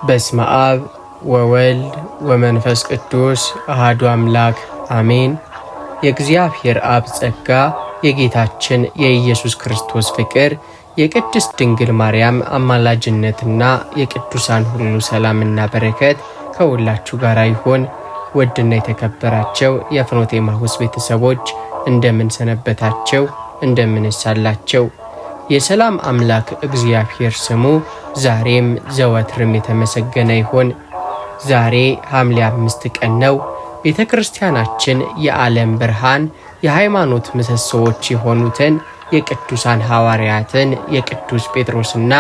በስመ አብ ወወልድ ወመንፈስ ቅዱስ አሐዱ አምላክ አሜን። የእግዚአብሔር አብ ጸጋ፣ የጌታችን የኢየሱስ ክርስቶስ ፍቅር፣ የቅድስት ድንግል ማርያም አማላጅነትና የቅዱሳን ሁሉ ሰላምና በረከት ከሁላችሁ ጋር ይሁን። ውድና የተከበራቸው የፍኖተ ኤማሁስ ቤተሰቦች እንደምን ሰነበታችሁ? እንደምን ሳላችሁ? የሰላም አምላክ እግዚአብሔር ስሙ ዛሬም ዘወትርም የተመሰገነ ይሁን። ዛሬ ሐምሌ 5 ቀን ነው። ቤተክርስቲያናችን የዓለም ብርሃን የሃይማኖት ምሰሶዎች የሆኑትን የቅዱሳን ሐዋርያትን የቅዱስ ጴጥሮስና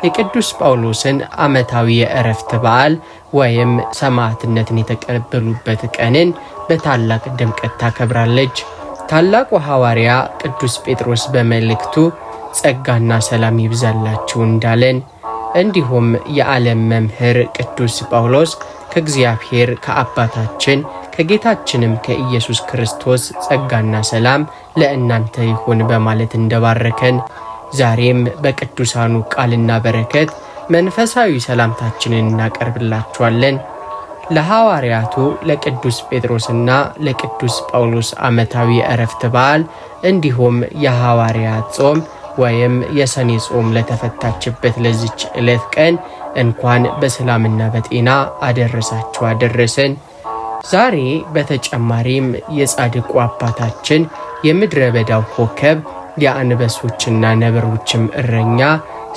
የቅዱስ ጳውሎስን ዓመታዊ የዕረፍት በዓል ወይም ሰማዕትነትን የተቀበሉበት ቀንን በታላቅ ድምቀት ታከብራለች። ታላቁ ሐዋርያ ቅዱስ ጴጥሮስ በመልእክቱ ጸጋና ሰላም ይብዛላችሁ እንዳለን፣ እንዲሁም የዓለም መምህር ቅዱስ ጳውሎስ ከእግዚአብሔር ከአባታችን ከጌታችንም ከኢየሱስ ክርስቶስ ጸጋና ሰላም ለእናንተ ይሁን በማለት እንደባረከን ዛሬም በቅዱሳኑ ቃልና በረከት መንፈሳዊ ሰላምታችንን እናቀርብላችኋለን። ለሐዋርያቱ ለቅዱስ ጴጥሮስና ለቅዱስ ጳውሎስ ዓመታዊ የዕረፍት በዓል እንዲሁም የሐዋርያት ጾም ወይም የሰኔ ጾም ለተፈታችበት ለዚች ዕለት ቀን እንኳን በሰላምና በጤና አደረሳችሁ አደረሰን። ዛሬ በተጨማሪም የጻድቁ አባታችን የምድረ በዳው ኮከብ የአንበሶችና ነብሮችም እረኛ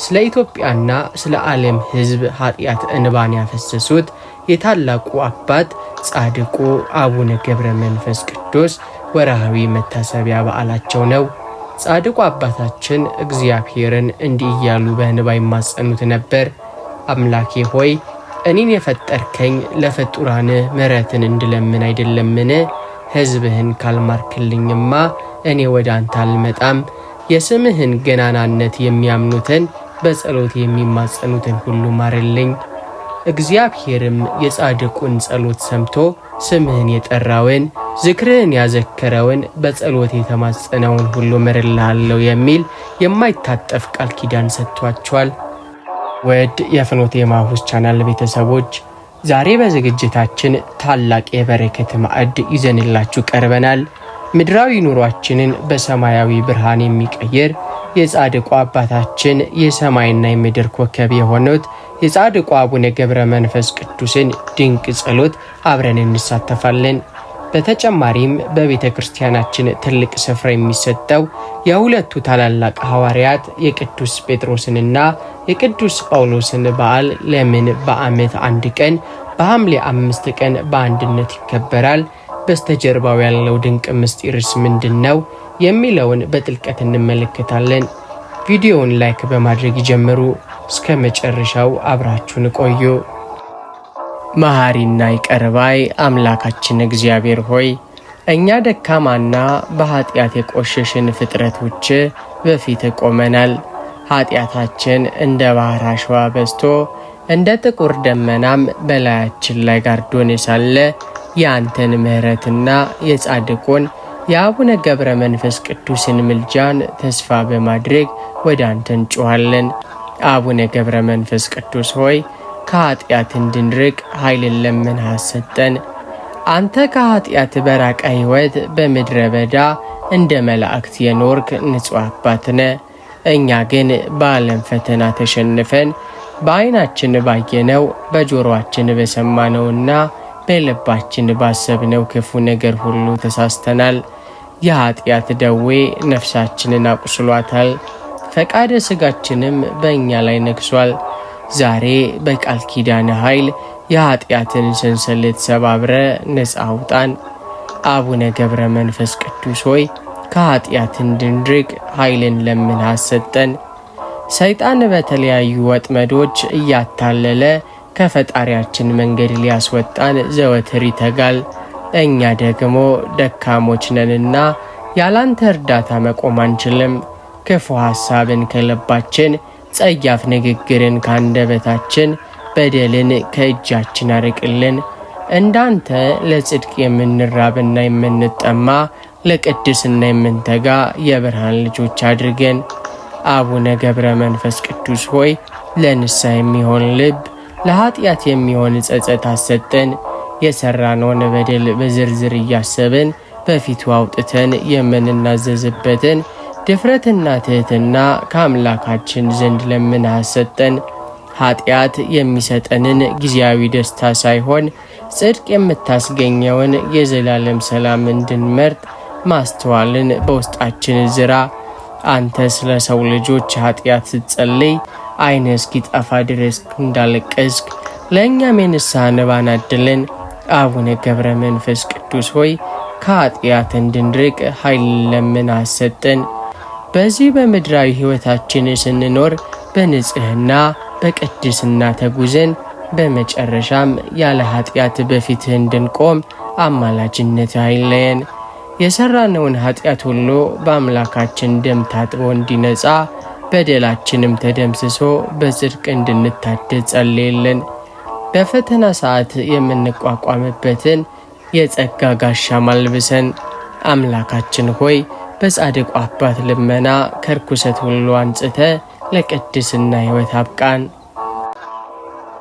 ስለ ኢትዮጵያና ስለ ዓለም ሕዝብ ኃጢአት እንባን ያፈሰሱት የታላቁ አባት ጻድቁ አቡነ ገብረ መንፈስ ቅዱስ ወርሃዊ መታሰቢያ በዓላቸው ነው። ጻድቁ አባታችን እግዚአብሔርን እንዲህ እያሉ በእንባ ይማጸኑት ነበር። አምላኬ ሆይ እኔን የፈጠርከኝ ለፍጡራንህ ምሕረትን እንድለምን አይደለምን? ሕዝብህን ካልማርክልኝማ እኔ ወደ አንተ አልመጣም። የስምህን ገናናነት የሚያምኑትን በጸሎት የሚማጸኑትን ሁሉ ማርልኝ። እግዚአብሔርም የጻድቁን ጸሎት ሰምቶ ስምህን የጠራውን ዝክርህን ያዘከረውን በጸሎት የተማጸነውን ሁሉ ምርልሃለሁ የሚል የማይታጠፍ ቃል ኪዳን ሰጥቷቸዋል። ውድ የፍኖተ ኤማሁስ ቻናል ቤተሰቦች ዛሬ በዝግጅታችን ታላቅ የበረከት ማዕድ ይዘንላችሁ ቀርበናል። ምድራዊ ኑሯችንን በሰማያዊ ብርሃን የሚቀይር የጻድቁ አባታችን የሰማይና የምድር ኮከብ የሆኑት የጻድቁ አቡነ ገብረ መንፈስ ቅዱስን ድንቅ ጸሎት አብረን እንሳተፋለን። በተጨማሪም በቤተ ክርስቲያናችን ትልቅ ስፍራ የሚሰጠው የሁለቱ ታላላቅ ሐዋርያት የቅዱስ ጴጥሮስንና የቅዱስ ጳውሎስን በዓል ለምን በዓመት አንድ ቀን በሐምሌ 5 ቀን በአንድነት ይከበራል? በስተጀርባው ያለው ድንቅ ምስጢርስ ምንድነው? የሚለውን በጥልቀት እንመለከታለን። ቪዲዮውን ላይክ በማድረግ ይጀምሩ። እስከ መጨረሻው አብራችሁን ቆዩ። መሐሪና ይቅር ባይ አምላካችን እግዚአብሔር ሆይ እኛ ደካማና በኃጢአት የቆሸሽን ፍጥረቶች በፊት ቆመናል። ኃጢአታችን እንደ ባህር አሸዋ በዝቶ እንደ ጥቁር ደመናም በላያችን ላይ ጋርዶን ሳለ የአንተን ምሕረትና የጻድቁን የአቡነ ገብረ መንፈስ ቅዱስን ምልጃን ተስፋ በማድረግ ወደ አንተ እንጮኻለን። አቡነ ገብረ መንፈስ ቅዱስ ሆይ ከኃጢአት እንድንርቅ ኃይልን ለምነህ ሰጠን። አንተ ከኃጢአት በራቀ ሕይወት በምድረ በዳ እንደ መላእክት የኖርክ ንጹሕ አባት ነህ። እኛ ግን በዓለም ፈተና ተሸንፈን በዓይናችን ባየነው በጆሮአችን በሰማነውና በልባችን ባሰብነው ክፉ ነገር ሁሉ ተሳስተናል። የኃጢአት ደዌ ነፍሳችንን አቁስሏታል፣ ፈቃደ ሥጋችንም በእኛ ላይ ነግሷል። ዛሬ በቃል ኪዳን ኃይል የኃጢአትን ሰንሰለት ሰባብረ ነፃ አውጣን። አቡነ ገብረ መንፈስ ቅዱስ ሆይ ከኃጢአት እንድንርቅ ኃይልን ለምነህ ሰጠን። ሰይጣን በተለያዩ ወጥመዶች እያታለለ ከፈጣሪያችን መንገድ ሊያስወጣን ዘወትር ይተጋል። እኛ ደግሞ ደካሞች ነንና ያላንተ እርዳታ መቆም አንችልም። ክፉ ሐሳብን ከልባችን፣ ጸያፍ ንግግርን ካንደበታችን፣ በደልን ከእጃችን አርቅልን። እንዳንተ ለጽድቅ የምንራብና የምንጠማ ለቅድስና የምንተጋ የብርሃን ልጆች አድርገን። አቡነ ገብረ መንፈስ ቅዱስ ሆይ ለንስሐ የሚሆን ልብ ለኃጢአት የሚሆን ጸጸት አሰጠን። የሰራነውን በደል በዝርዝር እያሰብን በፊቱ አውጥተን የምንናዘዝበትን ድፍረትና ትሕትና ከአምላካችን ዘንድ ለምነህ አሰጠን። ኃጢአት የሚሰጠንን ጊዜያዊ ደስታ ሳይሆን ጽድቅ የምታስገኘውን የዘላለም ሰላም እንድንመርጥ ማስተዋልን በውስጣችን ዝራ። አንተ ስለ ሰው ልጆች ኃጢአት ስትጸልይ ዓይንህ እስኪጠፋ ድረስ እንዳለቀስክ ለእኛም የንስሐ እንባን አድለን። አቡነ ገብረ መንፈስ ቅዱስ ሆይ ከኃጢአት እንድንርቅ ኃይል ለምነህ አሰጠን። በዚህ በምድራዊ ሕይወታችን ስንኖር በንጽሕና በቅድስና ተጉዘን በመጨረሻም ያለ ኃጢአት በፊትህ እንድንቆም አማላጅነት አይለየን። የሰራነውን ኃጢአት ሁሉ በአምላካችን ደም ታጥቦ እንዲነጻ በደላችንም ተደምስሶ በጽድቅ እንድንታደስ ጸልይልን። በፈተና ሰዓት የምንቋቋምበትን የጸጋ ጋሻ ማልብሰን። አምላካችን ሆይ በጻድቁ አባት ልመና ከርኩሰት ሁሉ አንጽተ ለቅድስና ሕይወት አብቃን።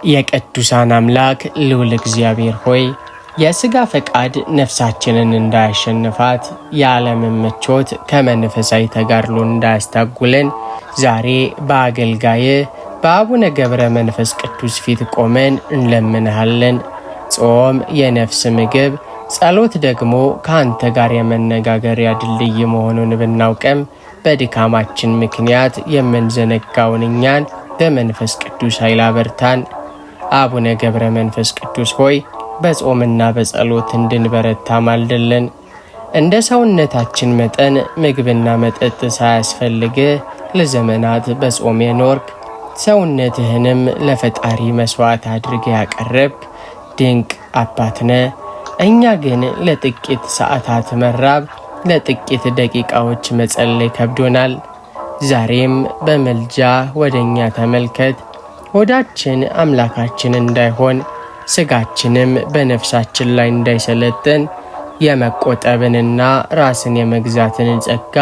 የቅዱሳን አምላክ ልዑል እግዚአብሔር ሆይ የሥጋ ፈቃድ ነፍሳችንን እንዳያሸንፋት የዓለምን ምቾት ከመንፈሳዊ ተጋድሎ እንዳያስታጉለን ዛሬ በአገልጋይህ በአቡነ ገብረ መንፈስ ቅዱስ ፊት ቆመን እንለምንሃለን። ጾም የነፍስ ምግብ፣ ጸሎት ደግሞ ከአንተ ጋር የመነጋገሪያ ድልድይ መሆኑን ብናውቅም በድካማችን ምክንያት የምንዘነጋውን እኛን በመንፈስ ቅዱስ ኃይል አበርታን። አቡነ ገብረ መንፈስ ቅዱስ ሆይ በጾምና በጸሎት እንድንበረታ ማልድልን። እንደ ሰውነታችን መጠን ምግብና መጠጥ ሳያስፈልግህ ለዘመናት በጾም የኖርክ ሰውነትህንም ለፈጣሪ መሥዋዕት አድርገህ ያቀረብክ ድንቅ አባትነ። እኛ ግን ለጥቂት ሰዓታት መራብ፣ ለጥቂት ደቂቃዎች መጸለይ ከብዶናል። ዛሬም በመልጃ ወደ እኛ ተመልከት። ሆዳችን አምላካችን እንዳይሆን ሥጋችንም በነፍሳችን ላይ እንዳይሰለጥን የመቆጠብንና ራስን የመግዛትን ጸጋ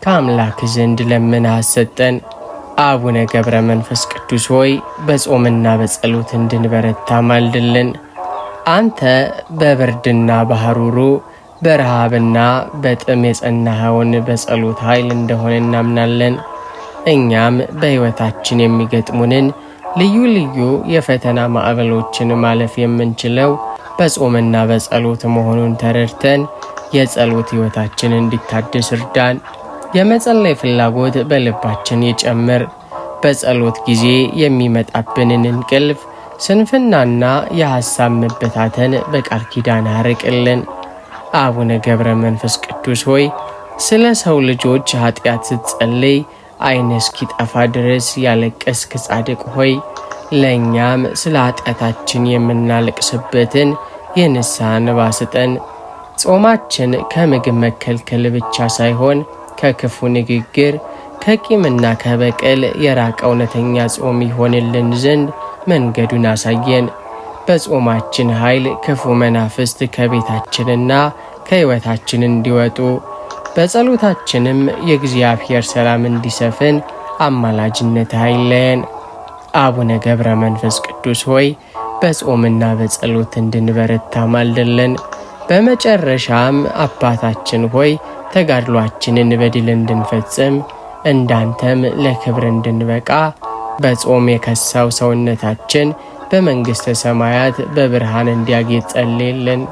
ከአምላክ ዘንድ ለምነህ አሰጠን። አቡነ ገብረ መንፈስ ቅዱስ ሆይ በጾምና በጸሎት እንድንበረታ ማልድልን። አንተ በብርድና በሐሩሩ በረሃብና በጥም የጸናኸውን በጸሎት ኃይል እንደሆነ እናምናለን። እኛም በሕይወታችን የሚገጥሙንን ልዩ ልዩ የፈተና ማዕበሎችን ማለፍ የምንችለው በጾምና በጸሎት መሆኑን ተረድተን የጸሎት ሕይወታችን እንዲታደስ እርዳን። የመጸለይ ፍላጎት በልባችን ይጨምር። በጸሎት ጊዜ የሚመጣብንን እንቅልፍ፣ ስንፍናና የሐሳብ መበታተን በቃል ኪዳን አርቅልን። አቡነ ገብረ መንፈስ ቅዱስ ሆይ ስለ ሰው ልጆች ኃጢአት ስትጸልይ ዓይንህ እስኪጠፋ ድረስ ያለቀስክ ጻድቅ ሆይ ለእኛም ስለ ኃጢአታችን የምናለቅስበትን የንስሐ እንባ ስጠን። ጾማችን ከምግብ መከልከል ብቻ ሳይሆን ከክፉ ንግግር፣ ከቂምና ከበቀል የራቀ እውነተኛ ጾም ይሆንልን ዘንድ መንገዱን አሳየን። በጾማችን ኃይል ክፉ መናፍስት ከቤታችንና ከሕይወታችን እንዲወጡ፣ በጸሎታችንም የእግዚአብሔር ሰላም እንዲሰፍን አማላጅነት አይለየን። አቡነ ገብረ መንፈስ ቅዱስ ሆይ በጾምና በጸሎት እንድንበረታ ማልድልን። በመጨረሻም አባታችን ሆይ ተጋድሏችንን በድል እንድንፈጽም እንዳንተም ለክብር እንድንበቃ በጾም የከሳው ሰውነታችን በመንግሥተ ሰማያት በብርሃን እንዲያጌጥ ጸልይልን።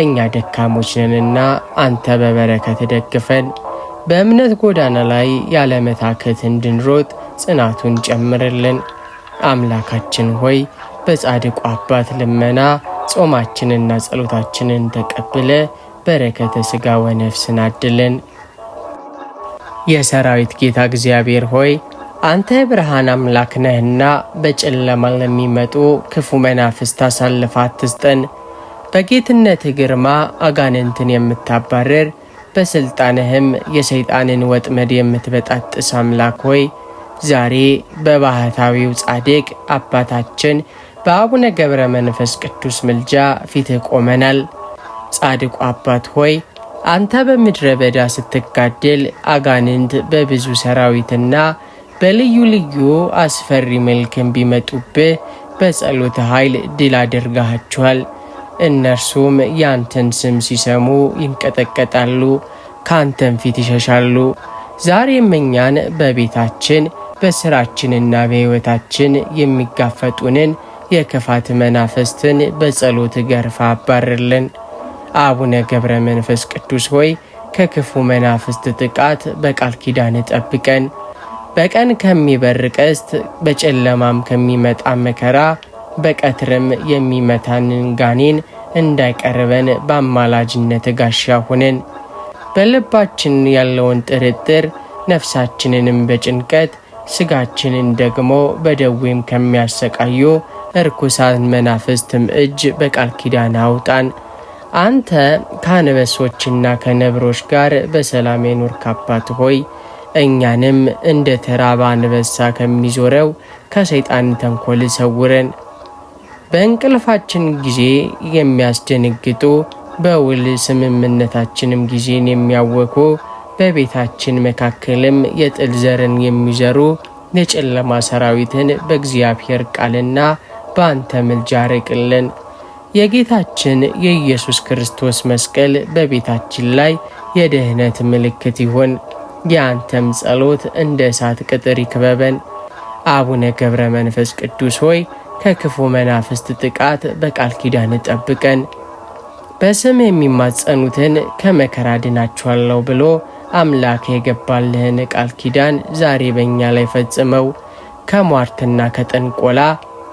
እኛ ደካሞች ነንና አንተ በበረከት ደግፈን። በእምነት ጎዳና ላይ ያለመታከት እንድንሮጥ ጽናቱን ጨምርልን። አምላካችን ሆይ በጻድቁ አባት ልመና ጾማችንና ጸሎታችንን ተቀብለ በረከተ ሥጋ ወነፍስን አድለን። የሰራዊት ጌታ እግዚአብሔር ሆይ አንተ የብርሃን አምላክ ነህና በጨለማ ለሚመጡ ክፉ መናፍስት አሳልፈህ አትስጠን። በጌትነትህ ግርማ አጋንንትን የምታባረር በሥልጣንህም የሰይጣንን ወጥመድ የምትበጣጥስ አምላክ ሆይ ዛሬ በባሕታዊው ጻድቅ አባታችን በአቡነ ገብረ መንፈስ ቅዱስ ምልጃ ፊትህ ቆመናል። ጻድቁ አባት ሆይ አንተ በምድረ በዳ ስትጋደል አጋንንት በብዙ ሰራዊትና በልዩ ልዩ አስፈሪ መልክም ቢመጡብህ በጸሎት ኃይል ድል አድርጋቸዋል። እነርሱም ያንተን ስም ሲሰሙ ይንቀጠቀጣሉ፣ ካንተም ፊት ይሸሻሉ። ዛሬም እኛን በቤታችን በስራችንና በሕይወታችን የሚጋፈጡንን የክፋት መናፍስትን በጸሎት ገርፋ አባርልን። አቡነ ገብረ መንፈስ ቅዱስ ሆይ ከክፉ መናፍስት ጥቃት በቃል ኪዳን ጠብቀን። በቀን ከሚበር ቀስት፣ በጨለማም ከሚመጣ መከራ፣ በቀትርም የሚመታንን ጋኔን እንዳይቀርበን በአማላጅነት ጋሻ ሁነን። በልባችን ያለውን ጥርጥር ነፍሳችንንም በጭንቀት ስጋችንን ደግሞ በደዌም ከሚያሰቃዩ እርኩሳን መናፍስትም እጅ በቃል ኪዳን አውጣን። አንተ ከአንበሶችና ከነብሮች ጋር በሰላም የኖርክ አባት ሆይ እኛንም እንደ ተራበ አንበሳ ከሚዞረው ከሰይጣን ተንኮል ሰውረን። በእንቅልፋችን ጊዜ የሚያስደነግጡ በውል ስምምነታችንም ጊዜን የሚያወኩ በቤታችን መካከልም የጥል ዘርን የሚዘሩ የጨለማ ሰራዊትን በእግዚአብሔር ቃልና በአንተ ምልጃ ርቅልን። የጌታችን የኢየሱስ ክርስቶስ መስቀል በቤታችን ላይ የድህነት ምልክት ይሁን። የአንተም ጸሎት እንደ እሳት ቅጥር ይክበበን። አቡነ ገብረ መንፈስ ቅዱስ ሆይ ከክፉ መናፍስት ጥቃት በቃል ኪዳን ጠብቀን። በስም የሚማጸኑትን ከመከራ ድናቸዋለሁ ብሎ አምላክ የገባልህን ቃል ኪዳን ዛሬ በእኛ ላይ ፈጽመው። ከሟርትና ከጠንቆላ፣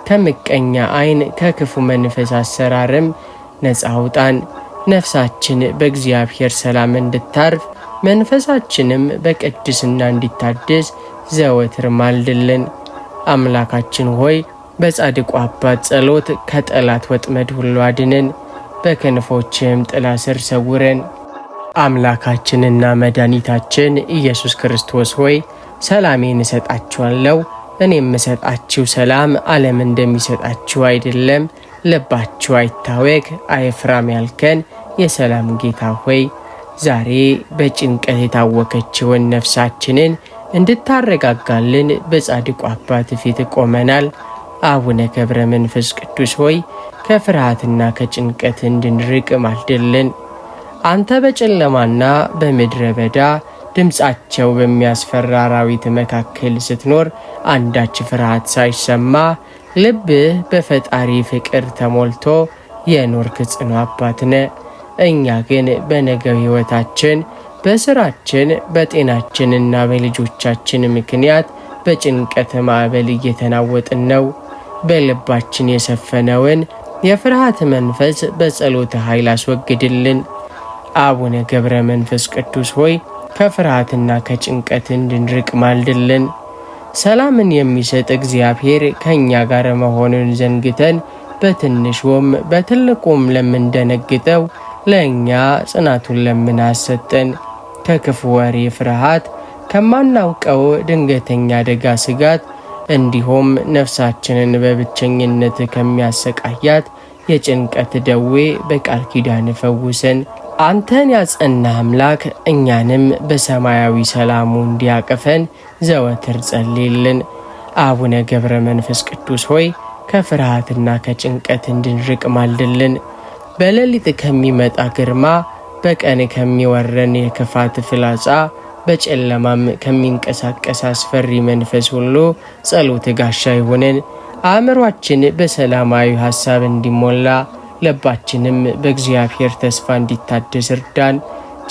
ከምቀኛ ዓይን፣ ከክፉ መንፈስ አሰራርም ነፃ አውጣን። ነፍሳችን በእግዚአብሔር ሰላም እንድታርፍ መንፈሳችንም በቅድስና እንዲታደስ ዘወትር ማልድልን። አምላካችን ሆይ በጻድቁ አባት ጸሎት ከጠላት ወጥመድ ሁሉ አድነን፣ በክንፎችም ጥላ ስር ሰውረን። አምላካችንና መድኃኒታችን ኢየሱስ ክርስቶስ ሆይ ሰላሜን እሰጣችኋለሁ፣ እኔ የምሰጣችሁ ሰላም ዓለም እንደሚሰጣችሁ አይደለም። ልባችሁ አይታወክ አይፍራም ያልከን የሰላም ጌታ ሆይ ዛሬ በጭንቀት የታወከችውን ነፍሳችንን እንድታረጋጋልን በጻድቁ አባት ፊት ቆመናል። አቡነ ገብረ መንፈስ ቅዱስ ሆይ ከፍርሃትና ከጭንቀት እንድንርቅ ማልድልን። አንተ በጨለማና በምድረ በዳ ድምፃቸው በሚያስፈራ አራዊት መካከል ስትኖር አንዳች ፍርሃት ሳይሰማ ልብህ በፈጣሪ ፍቅር ተሞልቶ የኖርክ ጽኑ አባት ነህ። እኛ ግን በነገው ሕይወታችን፣ በስራችን፣ በጤናችንና በልጆቻችን ምክንያት በጭንቀት ማዕበል እየተናወጥን ነው። በልባችን የሰፈነውን የፍርሃት መንፈስ በጸሎት ኃይል አስወግድልን። አቡነ ገብረ መንፈስ ቅዱስ ሆይ ከፍርሃትና ከጭንቀት እንድንርቅ ማልድልን። ሰላምን የሚሰጥ እግዚአብሔር ከእኛ ጋር መሆኑን ዘንግተን በትንሹም በትልቁም ለምንደነግጠው ለእኛ ጽናቱን ለምን አሰጠን። ከክፉ ወሬ ፍርሃት፣ ከማናውቀው ድንገተኛ አደጋ ስጋት፣ እንዲሁም ነፍሳችንን በብቸኝነት ከሚያሰቃያት የጭንቀት ደዌ በቃል ኪዳን ፈውሰን። አንተን ያጸና አምላክ እኛንም በሰማያዊ ሰላሙ እንዲያቅፈን ዘወትር ጸልይልን። አቡነ ገብረ መንፈስ ቅዱስ ሆይ ከፍርሃትና ከጭንቀት እንድንርቅ ማልድልን። በሌሊት ከሚመጣ ግርማ፣ በቀን ከሚወረን የክፋት ፍላጻ፣ በጨለማም ከሚንቀሳቀስ አስፈሪ መንፈስ ሁሉ ጸሎት ጋሻ ይሁንን። አእምሯችን በሰላማዊ ሐሳብ እንዲሞላ፣ ልባችንም በእግዚአብሔር ተስፋ እንዲታደስ እርዳን።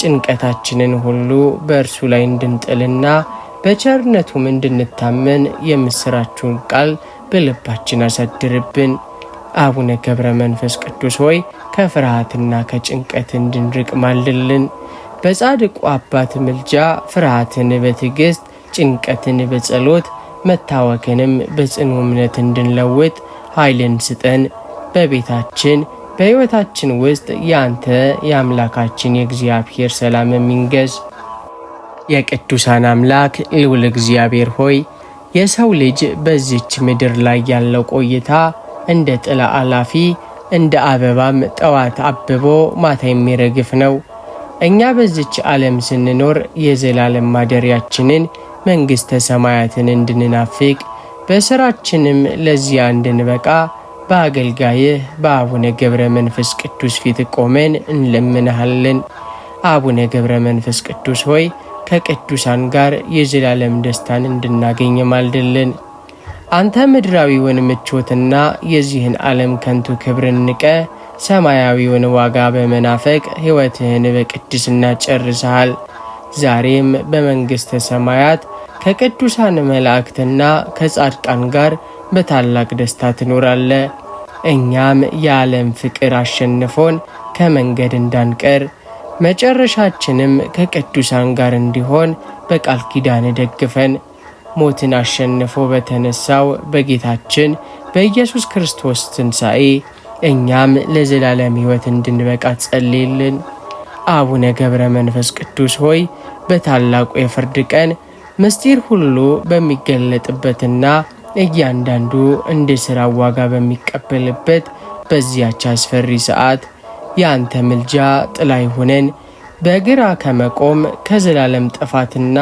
ጭንቀታችንን ሁሉ በእርሱ ላይ እንድንጥልና በቸርነቱም እንድንታመን የምስራችሁን ቃል በልባችን አሳድርብን። አቡነ ገብረ መንፈስ ቅዱስ ሆይ ከፍርሃትና ከጭንቀት እንድንርቅ ማልድልን። በጻድቁ አባት ምልጃ ፍርሃትን በትዕግስት፣ ጭንቀትን በጸሎት፣ መታወክንም በጽኑ እምነት እንድንለውጥ ኃይልን ስጠን። በቤታችን በሕይወታችን ውስጥ የአንተ የአምላካችን የእግዚአብሔር ሰላም የሚንገዝ። የቅዱሳን አምላክ ልዑል እግዚአብሔር ሆይ የሰው ልጅ በዚች ምድር ላይ ያለው ቆይታ እንደ ጥላ አላፊ፣ እንደ አበባም ጠዋት አብቦ ማታ የሚረግፍ ነው። እኛ በዚች ዓለም ስንኖር የዘላለም ማደሪያችንን መንግሥተ ሰማያትን እንድንናፍቅ በሥራችንም ለዚያ እንድንበቃ በአገልጋይህ በአቡነ ገብረ መንፈስ ቅዱስ ፊት ቆመን እንለምንሃለን። አቡነ ገብረ መንፈስ ቅዱስ ሆይ ከቅዱሳን ጋር የዘላለም ደስታን እንድናገኝ ማልድልን። አንተ ምድራዊውን ምቾትና የዚህን ዓለም ከንቱ ክብርን ንቀ ሰማያዊውን ዋጋ በመናፈቅ ሕይወትህን በቅድስና ጨርሰሃል። ዛሬም በመንግሥተ ሰማያት ከቅዱሳን መላእክትና ከጻድቃን ጋር በታላቅ ደስታ ትኖራለ። እኛም የዓለም ፍቅር አሸንፎን ከመንገድ እንዳንቀር መጨረሻችንም ከቅዱሳን ጋር እንዲሆን በቃል ኪዳን ደግፈን። ሞትን አሸንፎ በተነሳው በጌታችን በኢየሱስ ክርስቶስ ትንሣኤ እኛም ለዘላለም ሕይወት እንድንበቃ ጸልይልን። አቡነ ገብረ መንፈስ ቅዱስ ሆይ በታላቁ የፍርድ ቀን ምስጢር ሁሉ በሚገለጥበትና እያንዳንዱ እንደ ሥራው ዋጋ በሚቀበልበት በዚያች አስፈሪ ሰዓት የአንተ ምልጃ ጥላ ይሁነን። በግራ ከመቆም ከዘላለም ጥፋትና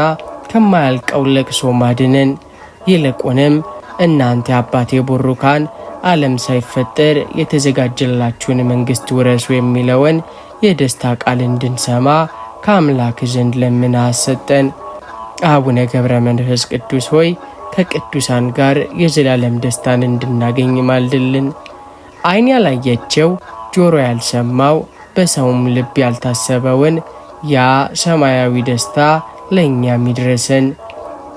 ከማያልቀው ለቅሶ ማድነን። ይልቁንም እናንተ አባቴ ቡሩካን ዓለም ሳይፈጠር የተዘጋጀላችሁን መንግሥት ውረሱ የሚለውን የደስታ ቃል እንድንሰማ ከአምላክ ዘንድ ለምነህ አሰጠን። አቡነ ገብረ መንፈስ ቅዱስ ሆይ ከቅዱሳን ጋር የዘላለም ደስታን እንድናገኝ ማልድልን። ዓይን ያላየችው ጆሮ ያልሰማው በሰውም ልብ ያልታሰበውን ያ ሰማያዊ ደስታ ለእኛም ይድረሰን።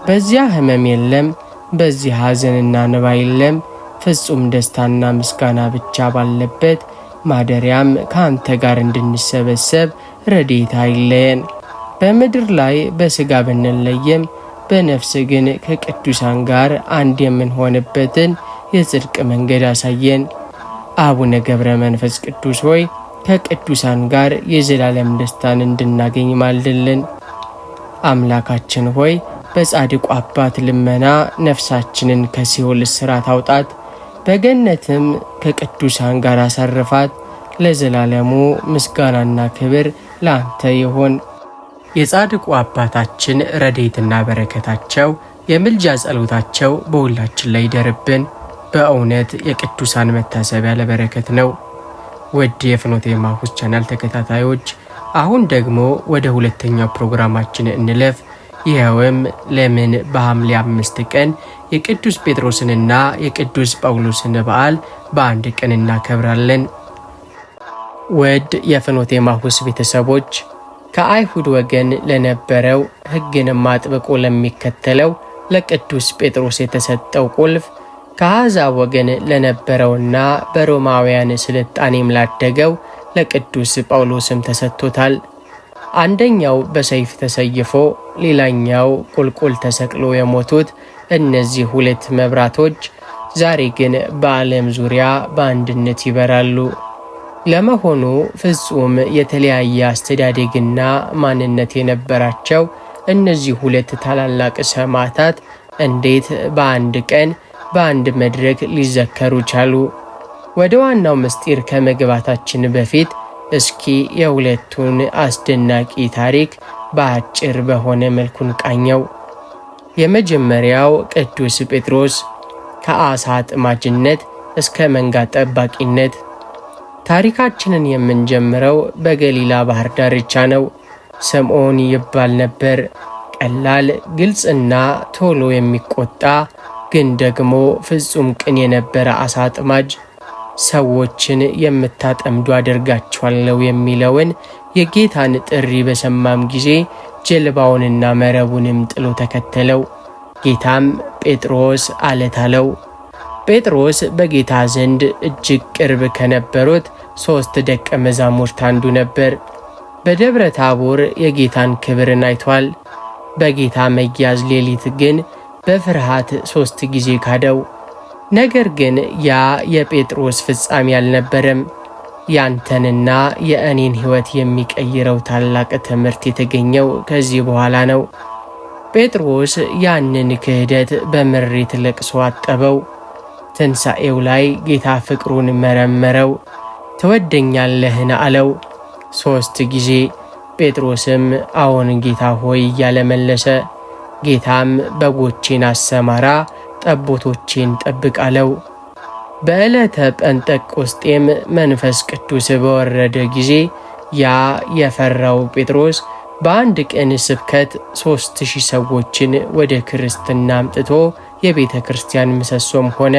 በዚያ ሕመም የለም፣ በዚህ ሐዘንና እንባ የለም። ፍጹም ደስታና ምስጋና ብቻ ባለበት ማደሪያም ከአንተ ጋር እንድንሰበሰብ ረድኤት አይለየን። በምድር ላይ በሥጋ ብንለየም በነፍስ ግን ከቅዱሳን ጋር አንድ የምንሆንበትን የጽድቅ መንገድ አሳየን። አቡነ ገብረ መንፈስ ቅዱስ ሆይ ከቅዱሳን ጋር የዘላለም ደስታን እንድናገኝ ማልድልን። አምላካችን ሆይ በጻድቁ አባት ልመና ነፍሳችንን ከሲኦል እስራት አውጣት፣ በገነትም ከቅዱሳን ጋር አሳርፋት። ለዘላለሙ ምስጋናና ክብር ለአንተ ይሁን። የጻድቁ አባታችን ረድኤትና በረከታቸው የምልጃ ጸሎታቸው በሁላችን ላይ ይደርብን። በእውነት የቅዱሳን መታሰቢያ ለበረከት ነው። ውድ የፍኖተ ኤማሁስ ቻናል ተከታታዮች አሁን ደግሞ ወደ ሁለተኛው ፕሮግራማችን እንለፍ። ይኸውም ለምን በሐምሌ 5 ቀን የቅዱስ ጴጥሮስንና የቅዱስ ጳውሎስን በዓል በአንድ ቀን እናከብራለን? ውድ የፍኖተ ኤማሁስ ቤተሰቦች ከአይሁድ ወገን ለነበረው ሕግንም አጥብቆ ለሚከተለው ለቅዱስ ጴጥሮስ የተሰጠው ቁልፍ ከአሕዛብ ወገን ለነበረውና በሮማውያን ስልጣኔም ላደገው ለቅዱስ ጳውሎስም ተሰጥቶታል። አንደኛው በሰይፍ ተሰይፎ ሌላኛው ቁልቁል ተሰቅሎ የሞቱት እነዚህ ሁለት መብራቶች ዛሬ ግን በዓለም ዙሪያ በአንድነት ይበራሉ። ለመሆኑ ፍጹም የተለያየ አስተዳደግና ማንነት የነበራቸው እነዚህ ሁለት ታላላቅ ሰማዕታት እንዴት በአንድ ቀን በአንድ መድረክ ሊዘከሩ ቻሉ? ወደ ዋናው ምስጢር ከመግባታችን በፊት እስኪ የሁለቱን አስደናቂ ታሪክ በአጭር በሆነ መልኩን ቃኘው። የመጀመሪያው ቅዱስ ጴጥሮስ ከአሳ አጥማጅነት እስከ መንጋ ጠባቂነት። ታሪካችንን የምንጀምረው በገሊላ ባህር ዳርቻ ነው። ስምዖን ይባል ነበር። ቀላል፣ ግልጽና ቶሎ የሚቆጣ ግን ደግሞ ፍጹም ቅን የነበረ አሳ አጥማጅ። ሰዎችን የምታጠምዱ አደርጋችኋለሁ የሚለውን የጌታን ጥሪ በሰማም ጊዜ ጀልባውንና መረቡንም ጥሎ ተከተለው። ጌታም ጴጥሮስ አለት አለው። ጴጥሮስ በጌታ ዘንድ እጅግ ቅርብ ከነበሩት 3 ደቀ መዛሙርት አንዱ ነበር። በደብረ ታቦር የጌታን ክብርን አይቷል። በጌታ መያዝ ሌሊት ግን በፍርሃት 3 ጊዜ ካደው። ነገር ግን ያ የጴጥሮስ ፍጻሜ አልነበረም። ያንተንና የእኔን ሕይወት የሚቀይረው ታላቅ ትምህርት የተገኘው ከዚህ በኋላ ነው። ጴጥሮስ ያንን ክህደት በምሬት ለቅሶ አጠበው። ትንሣኤው ላይ ጌታ ፍቅሩን መረመረው። ትወደኛለህን አለው 3 ጊዜ። ጴጥሮስም አዎን ጌታ ሆይ እያለ መለሰ። ጌታም በጎቼን አሰማራ፣ ጠቦቶቼን ጠብቅ አለው። በዕለተ ጴንጠቆስጤም መንፈስ ቅዱስ በወረደ ጊዜ ያ የፈራው ጴጥሮስ በአንድ ቀን ስብከት 3000 ሰዎችን ወደ ክርስትና አምጥቶ የቤተ ክርስቲያን ምሰሶም ሆነ።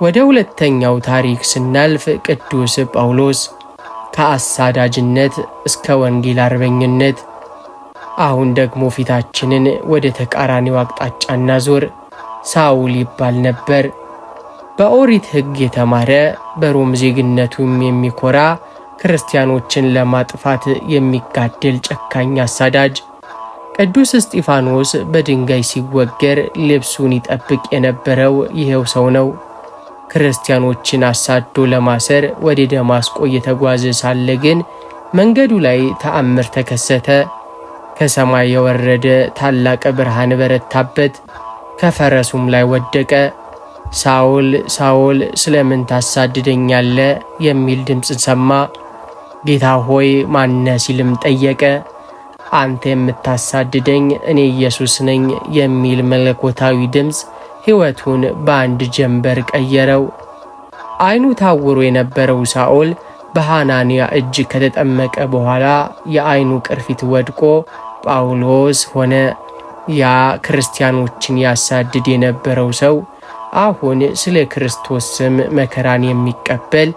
ወደ ሁለተኛው ታሪክ ስናልፍ ቅዱስ ጳውሎስ ከአሳዳጅነት እስከ ወንጌል አርበኝነት። አሁን ደግሞ ፊታችንን ወደ ተቃራኒው አቅጣጫ እናዞር። ሳውል ይባል ነበር። በኦሪት ሕግ የተማረ በሮም ዜግነቱም የሚኮራ ክርስቲያኖችን ለማጥፋት የሚጋደል ጨካኝ አሳዳጅ። ቅዱስ እስጢፋኖስ በድንጋይ ሲወገር ልብሱን ይጠብቅ የነበረው ይኸው ሰው ነው። ክርስቲያኖችን አሳዶ ለማሰር ወደ ደማስቆ እየተጓዘ ሳለ ግን መንገዱ ላይ ተአምር ተከሰተ። ከሰማይ የወረደ ታላቅ ብርሃን በረታበት፣ ከፈረሱም ላይ ወደቀ። ሳውል ሳውል ስለምን ታሳድደኛለህ? የሚል ድምፅን ሰማ። ጌታ ሆይ ማነ? ሲልም ጠየቀ። አንተ የምታሳድደኝ እኔ ኢየሱስ ነኝ የሚል መለኮታዊ ድምፅ ሕይወቱን በአንድ ጀንበር ቀየረው። ዓይኑ ታውሮ የነበረው ሳኦል በሐናንያ እጅ ከተጠመቀ በኋላ የዓይኑ ቅርፊት ወድቆ ጳውሎስ ሆነ። ያ ክርስቲያኖችን ያሳድድ የነበረው ሰው አሁን ስለ ክርስቶስ ስም መከራን የሚቀበል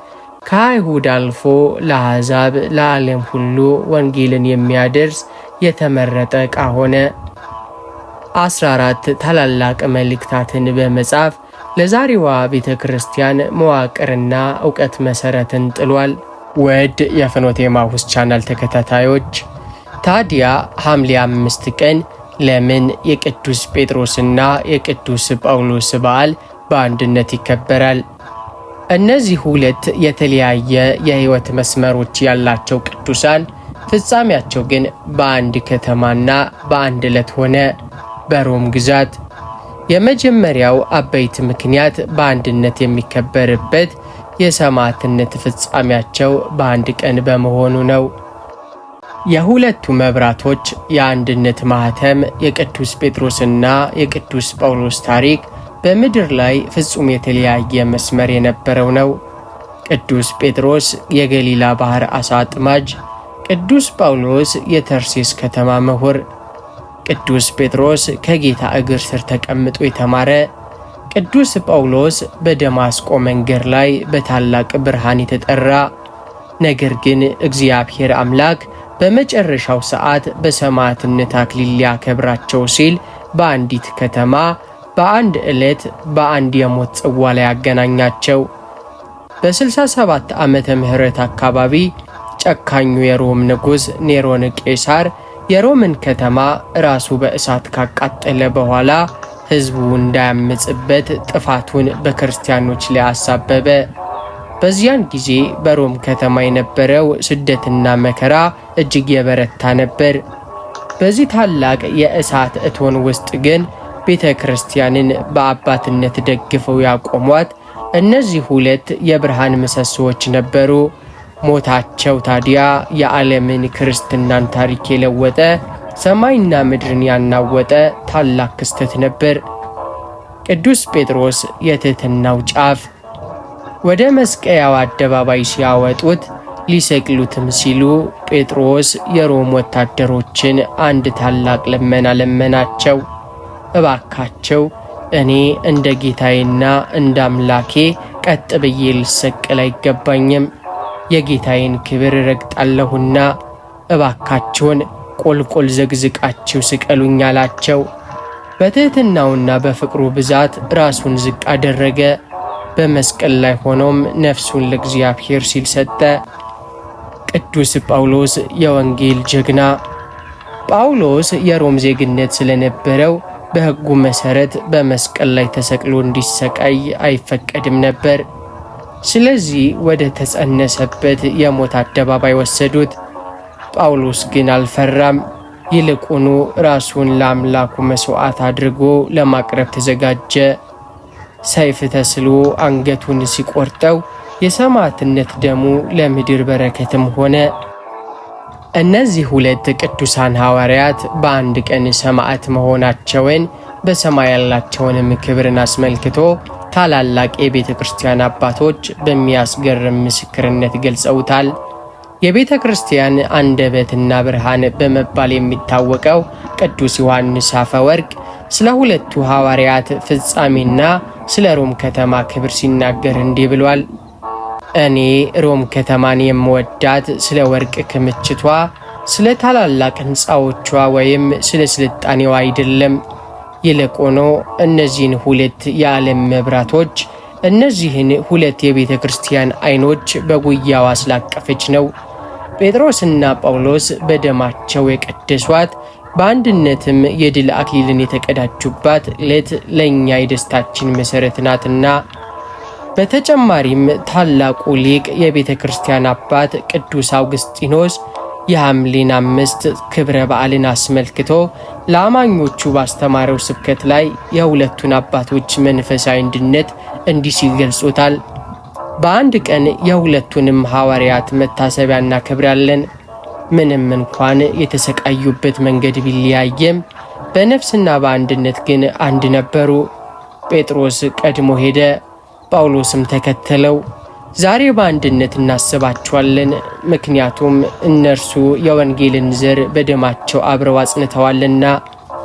ከአይሁድ አልፎ ለአሕዛብ ለዓለም ሁሉ ወንጌልን የሚያደርስ የተመረጠ ዕቃ ሆነ። 14 ታላላቅ መልእክታትን በመጻፍ ለዛሬዋ ቤተ ክርስቲያን መዋቅርና ዕውቀት መሠረትን ጥሏል። ውድ የፍኖተ ኤማሁስ ቻናል ተከታታዮች፣ ታዲያ ሐምሌ 5 ቀን ለምን የቅዱስ ጴጥሮስና የቅዱስ ጳውሎስ በዓል በአንድነት ይከበራል? እነዚህ ሁለት የተለያየ የሕይወት መስመሮች ያላቸው ቅዱሳን ፍጻሜያቸው ግን በአንድ ከተማና በአንድ ዕለት ሆነ፣ በሮም ግዛት። የመጀመሪያው አበይት ምክንያት በአንድነት የሚከበርበት የሰማዕትነት ፍጻሜያቸው በአንድ ቀን በመሆኑ ነው። የሁለቱ መብራቶች የአንድነት ማኅተም የቅዱስ ጴጥሮስና የቅዱስ ጳውሎስ ታሪክ በምድር ላይ ፍጹም የተለያየ መስመር የነበረው ነው። ቅዱስ ጴጥሮስ የገሊላ ባሕር ዓሣ አጥማጅ፣ ቅዱስ ጳውሎስ የተርሴስ ከተማ ምሁር። ቅዱስ ጴጥሮስ ከጌታ እግር ስር ተቀምጦ የተማረ፣ ቅዱስ ጳውሎስ በደማስቆ መንገድ ላይ በታላቅ ብርሃን የተጠራ። ነገር ግን እግዚአብሔር አምላክ በመጨረሻው ሰዓት በሰማዕትነት አክሊል ሊያከብራቸው ሲል በአንዲት ከተማ በአንድ ዕለት በአንድ የሞት ጽዋ ላይ ያገናኛቸው። በ67 ዓመተ ምህረት አካባቢ ጨካኙ የሮም ንጉሥ ኔሮን ቄሳር የሮምን ከተማ ራሱ በእሳት ካቃጠለ በኋላ ሕዝቡ እንዳያምጽበት ጥፋቱን በክርስቲያኖች ላይ አሳበበ። በዚያን ጊዜ በሮም ከተማ የነበረው ስደትና መከራ እጅግ የበረታ ነበር። በዚህ ታላቅ የእሳት እቶን ውስጥ ግን ቤተ ክርስቲያንን በአባትነት ደግፈው ያቆሟት እነዚህ ሁለት የብርሃን ምሰሶዎች ነበሩ። ሞታቸው ታዲያ የዓለምን ክርስትናን ታሪክ የለወጠ፣ ሰማይና ምድርን ያናወጠ ታላቅ ክስተት ነበር። ቅዱስ ጴጥሮስ የትሕትናው ጫፍ። ወደ መስቀያው አደባባይ ሲያወጡት ሊሰቅሉትም ሲሉ ጴጥሮስ የሮም ወታደሮችን አንድ ታላቅ ልመና ለመናቸው። እባካቸው እኔ እንደ ጌታዬና እንደ አምላኬ ቀጥ ብዬ ልሰቀል አይገባኝም፣ የጌታዬን ክብር ረግጣለሁና እባካቸውን ቁልቁል ዘግዝቃችሁ ስቀሉኝ አላቸው። በትሕትናውና በፍቅሩ ብዛት ራሱን ዝቅ አደረገ። በመስቀል ላይ ሆኖም ነፍሱን ለእግዚአብሔር ሲል ሰጠ። ቅዱስ ጳውሎስ የወንጌል ጀግና። ጳውሎስ የሮም ዜግነት ስለነበረው በሕጉ መሠረት በመስቀል ላይ ተሰቅሎ እንዲሰቃይ አይፈቀድም ነበር። ስለዚህ ወደ ተጸነሰበት የሞት አደባባይ ወሰዱት። ጳውሎስ ግን አልፈራም። ይልቁኑ ራሱን ለአምላኩ መሥዋዕት አድርጎ ለማቅረብ ተዘጋጀ። ሰይፍ ተስሎ አንገቱን ሲቆርጠው የሰማዕትነት ደሙ ለምድር በረከትም ሆነ። እነዚህ ሁለት ቅዱሳን ሐዋርያት በአንድ ቀን ሰማዕት መሆናቸውን በሰማይ ያላቸውንም ክብርን አስመልክቶ ታላላቅ የቤተ ክርስቲያን አባቶች በሚያስገርም ምስክርነት ገልጸውታል። የቤተ ክርስቲያን አንደበትና ብርሃን በመባል የሚታወቀው ቅዱስ ዮሐንስ አፈወርቅ ስለ ሁለቱ ሐዋርያት ፍጻሜና ስለ ሮም ከተማ ክብር ሲናገር እንዲህ ብሏል። እኔ ሮም ከተማን የምወዳት ስለ ወርቅ ክምችቷ፣ ስለ ታላላቅ ሕንፃዎቿ ወይም ስለ ስልጣኔዋ አይደለም። ይልቁኑ እነዚህን ሁለት የዓለም መብራቶች፣ እነዚህን ሁለት የቤተ ክርስቲያን ዓይኖች በጉያዋ ስላቀፈች ነው። ጴጥሮስና ጳውሎስ በደማቸው የቀደሷት በአንድነትም የድል አክሊልን የተቀዳጁባት ዕለት ለእኛ የደስታችን መሠረት ናትና። በተጨማሪም ታላቁ ሊቅ የቤተ ክርስቲያን አባት ቅዱስ አውግስጢኖስ የሐምሌን 5 ክብረ በዓልን አስመልክቶ ለአማኞቹ ባስተማረው ስብከት ላይ የሁለቱን አባቶች መንፈሳዊ አንድነት እንዲህ ሲል ገልጾታል። በአንድ ቀን የሁለቱንም ሐዋርያት መታሰቢያ እናከብራለን። ምንም እንኳን የተሰቃዩበት መንገድ ቢለያየም በነፍስና በአንድነት ግን አንድ ነበሩ። ጴጥሮስ ቀድሞ ሄደ፣ ጳውሎስም ተከተለው። ዛሬ በአንድነት እናስባቸዋለን፣ ምክንያቱም እነርሱ የወንጌልን ዘር በደማቸው አብረው አጽንተዋልና።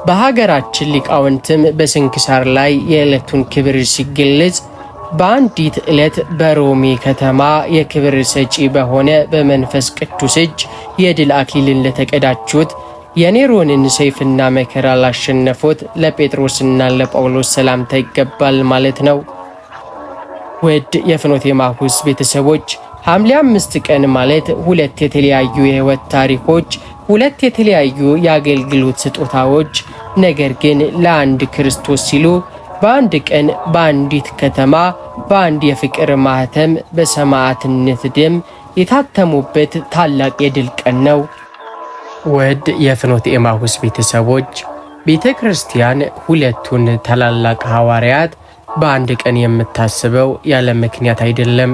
በሀገራችን ሊቃውንትም በስንክሳር ላይ የዕለቱን ክብር ሲገለጽ በአንዲት ዕለት በሮሜ ከተማ የክብር ሰጪ በሆነ በመንፈስ ቅዱስ እጅ የድል አክሊልን ለተቀዳጁት የኔሮንን ሰይፍና መከራ ላሸነፉት ለጴጥሮስና ለጳውሎስ ሰላምታ ይገባል ማለት ነው። ውድ የፍኖተ ኤማሁስ ቤተሰቦች ሐምሌ 5 ቀን ማለት ሁለት የተለያዩ የሕይወት ታሪኮች፣ ሁለት የተለያዩ የአገልግሎት ስጦታዎች ነገር ግን ለአንድ ክርስቶስ ሲሉ በአንድ ቀን በአንዲት ከተማ በአንድ የፍቅር ማህተም በሰማዕትነት ደም የታተሙበት ታላቅ የድል ቀን ነው። ውድ የፍኖተ ኤማሁስ ቤተሰቦች ቤተ ክርስቲያን ሁለቱን ታላላቅ ሐዋርያት በአንድ ቀን የምታስበው ያለ ምክንያት አይደለም።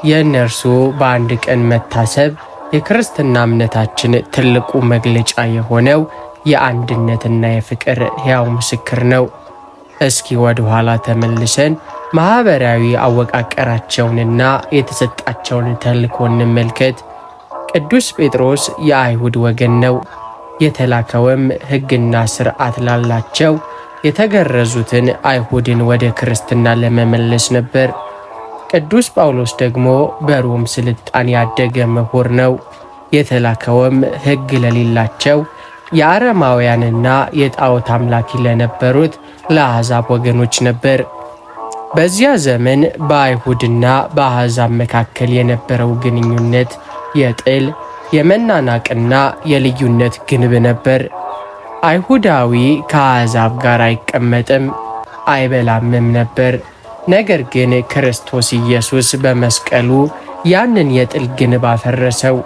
የእነርሱ በአንድ ቀን መታሰብ የክርስትና እምነታችን ትልቁ መግለጫ የሆነው የአንድነትና የፍቅር ሕያው ምስክር ነው። እስኪ ወደ ኋላ ተመልሰን ማኅበራዊ አወቃቀራቸውንና የተሰጣቸውን ተልእኮ እንመልከት። ቅዱስ ጴጥሮስ የአይሁድ ወገን ነው። የተላከውም ሕግና ሥርዓት ላላቸው የተገረዙትን አይሁድን ወደ ክርስትና ለመመለስ ነበር። ቅዱስ ጳውሎስ ደግሞ በሮም ስልጣን ያደገ ምሁር ነው። የተላከውም ሕግ ለሌላቸው የአረማውያንና የጣዖት አምላኪ ለነበሩት ለአሕዛብ ወገኖች ነበር። በዚያ ዘመን በአይሁድና በአሕዛብ መካከል የነበረው ግንኙነት የጥል የመናናቅና የልዩነት ግንብ ነበር። አይሁዳዊ ከአሕዛብ ጋር አይቀመጥም አይበላምም ነበር። ነገር ግን ክርስቶስ ኢየሱስ በመስቀሉ ያንን የጥል ግንብ አፈረሰው።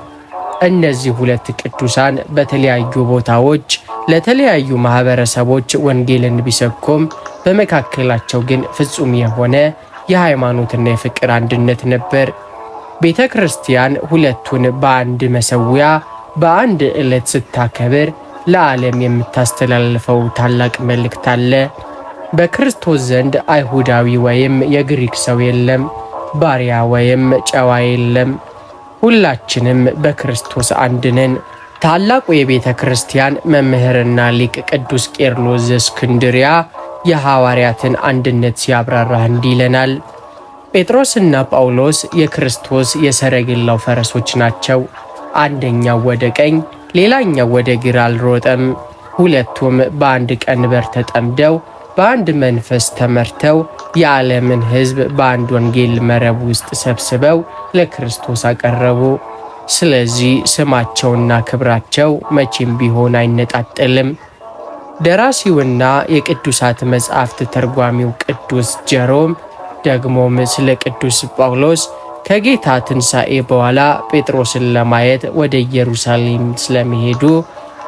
እነዚህ ሁለት ቅዱሳን በተለያዩ ቦታዎች ለተለያዩ ማኅበረሰቦች ወንጌልን ቢሰብኩም በመካከላቸው ግን ፍጹም የሆነ የሃይማኖትና የፍቅር አንድነት ነበር። ቤተ ክርስቲያን ሁለቱን በአንድ መሠዊያ በአንድ ዕለት ስታከብር ለዓለም የምታስተላልፈው ታላቅ መልእክት አለ። በክርስቶስ ዘንድ አይሁዳዊ ወይም የግሪክ ሰው የለም፣ ባሪያ ወይም ጨዋ የለም። ሁላችንም በክርስቶስ አንድ ነን። ታላቁ የቤተ ክርስቲያን መምህርና ሊቅ ቅዱስ ቄርሎስ ዘእስክንድርያ የሐዋርያትን አንድነት ሲያብራራ እንዲህ ይለናል። ጴጥሮስና ጳውሎስ የክርስቶስ የሰረገላው ፈረሶች ናቸው። አንደኛው ወደ ቀኝ ሌላኛው ወደ ግራ አልሮጠም። ሁለቱም በአንድ ቀንበር ተጠምደው በአንድ መንፈስ ተመርተው የዓለምን ሕዝብ በአንድ ወንጌል መረብ ውስጥ ሰብስበው ለክርስቶስ አቀረቡ። ስለዚህ ስማቸውና ክብራቸው መቼም ቢሆን አይነጣጠልም። ደራሲውና የቅዱሳት መጻሕፍት ተርጓሚው ቅዱስ ጀሮም ደግሞም ስለ ቅዱስ ጳውሎስ ከጌታ ትንሣኤ በኋላ ጴጥሮስን ለማየት ወደ ኢየሩሳሌም ስለመሄዱ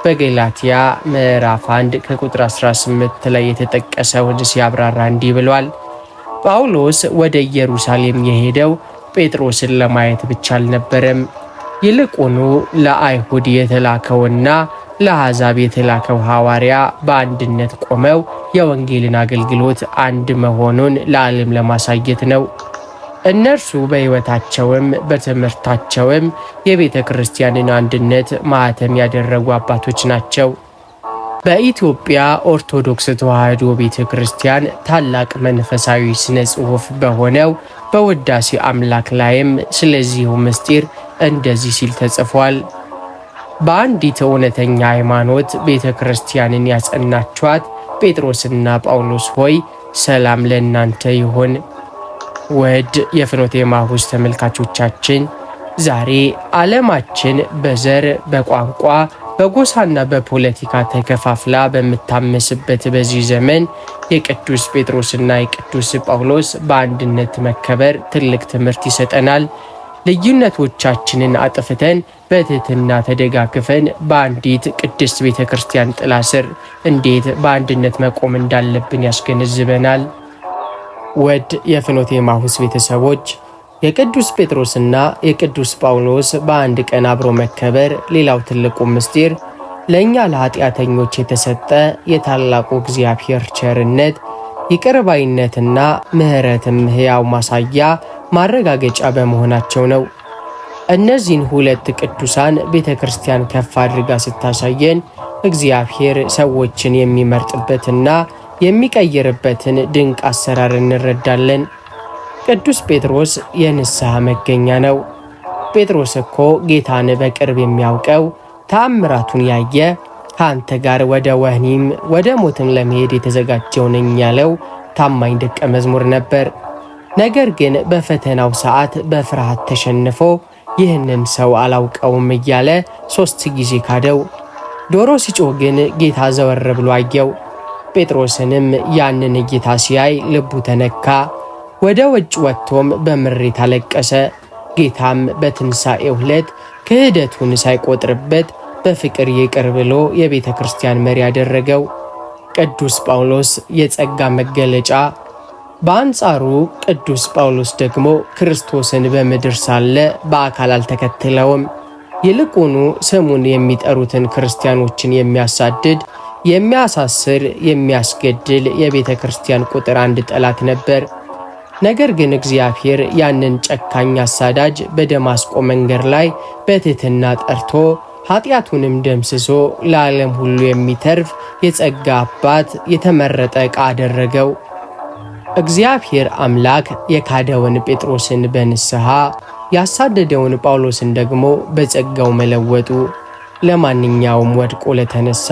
በገላትያ ምዕራፍ 1 ከቁጥር 18 ላይ የተጠቀሰውን ሲያብራራ እንዲህ ብሏል። ጳውሎስ ወደ ኢየሩሳሌም የሄደው ጴጥሮስን ለማየት ብቻ አልነበረም። ይልቁኑ ለአይሁድ የተላከውና ለአሕዛብ የተላከው ሐዋርያ በአንድነት ቆመው የወንጌልን አገልግሎት አንድ መሆኑን ለዓለም ለማሳየት ነው። እነርሱ በሕይወታቸውም በትምህርታቸውም የቤተ ክርስቲያንን አንድነት ማኅተም ያደረጉ አባቶች ናቸው። በኢትዮጵያ ኦርቶዶክስ ተዋሕዶ ቤተ ክርስቲያን ታላቅ መንፈሳዊ ስነ ጽሑፍ በሆነው በውዳሴ አምላክ ላይም ስለዚሁ ምስጢር እንደዚህ ሲል ተጽፏል። በአንዲት እውነተኛ ሃይማኖት ቤተ ክርስቲያንን ያጸናችኋት ጴጥሮስና ጳውሎስ ሆይ ሰላም ለእናንተ ይሁን። ውድ የፍኖተ ኤማሁስ ተመልካቾቻችን ዛሬ ዓለማችን በዘር፣ በቋንቋ፣ በጎሳና በፖለቲካ ተከፋፍላ በምታመስበት በዚህ ዘመን የቅዱስ ጴጥሮስና የቅዱስ ጳውሎስ በአንድነት መከበር ትልቅ ትምህርት ይሰጠናል። ልዩነቶቻችንን አጥፍተን በትህትና ተደጋግፈን በአንዲት ቅድስት ቤተ ክርስቲያን ጥላ ስር እንዴት በአንድነት መቆም እንዳለብን ያስገነዝበናል። ውድ የፍኖተ ኤማሁስ ቤተሰቦች የቅዱስ ጴጥሮስና የቅዱስ ጳውሎስ በአንድ ቀን አብሮ መከበር ሌላው ትልቁ ምስጢር ለእኛ ለኃጢአተኞች የተሰጠ የታላቁ እግዚአብሔር ቸርነት፣ ይቅርባይነትና ምሕረትም ሕያው ማሳያ ማረጋገጫ በመሆናቸው ነው። እነዚህን ሁለት ቅዱሳን ቤተ ክርስቲያን ከፍ አድርጋ ስታሳየን እግዚአብሔር ሰዎችን የሚመርጥበትና የሚቀይርበትን ድንቅ አሰራር እንረዳለን። ቅዱስ ጴጥሮስ የንስሐ መገኛ ነው። ጴጥሮስ እኮ ጌታን በቅርብ የሚያውቀው ተአምራቱን ያየ ከአንተ ጋር ወደ ወህኒም ወደ ሞትም ለመሄድ የተዘጋጀው ነኝ ያለው ታማኝ ደቀ መዝሙር ነበር። ነገር ግን በፈተናው ሰዓት በፍርሃት ተሸንፎ ይህንን ሰው አላውቀውም እያለ 3 ጊዜ ካደው። ዶሮ ሲጮህ ግን ጌታ ዘወር ብሎ አየው። ጴጥሮስንም ያንን እይታ ሲያይ ልቡ ተነካ። ወደ ውጭ ወጥቶም በምሬት አለቀሰ። ጌታም በትንሣኤው ዕለት ክህደቱን ሳይቆጥርበት በፍቅር ይቅር ብሎ የቤተ ክርስቲያን መሪ ያደረገው። ቅዱስ ጳውሎስ የጸጋ መገለጫ። በአንጻሩ ቅዱስ ጳውሎስ ደግሞ ክርስቶስን በምድር ሳለ በአካል አልተከተለውም። ይልቁኑ ስሙን የሚጠሩትን ክርስቲያኖችን የሚያሳድድ፣ የሚያሳስር፣ የሚያስገድል የቤተ ክርስቲያን ቁጥር 1 ጠላት ነበር። ነገር ግን እግዚአብሔር ያንን ጨካኝ አሳዳጅ በደማስቆ መንገድ ላይ በትሕትና ጠርቶ ኃጢአቱንም ደምስሶ ለዓለም ሁሉ የሚተርፍ የጸጋ አባት የተመረጠ ዕቃ አደረገው። እግዚአብሔር አምላክ የካደውን ጴጥሮስን በንስሐ ያሳደደውን ጳውሎስን ደግሞ በጸጋው መለወጡ ለማንኛውም ወድቆ ለተነሳ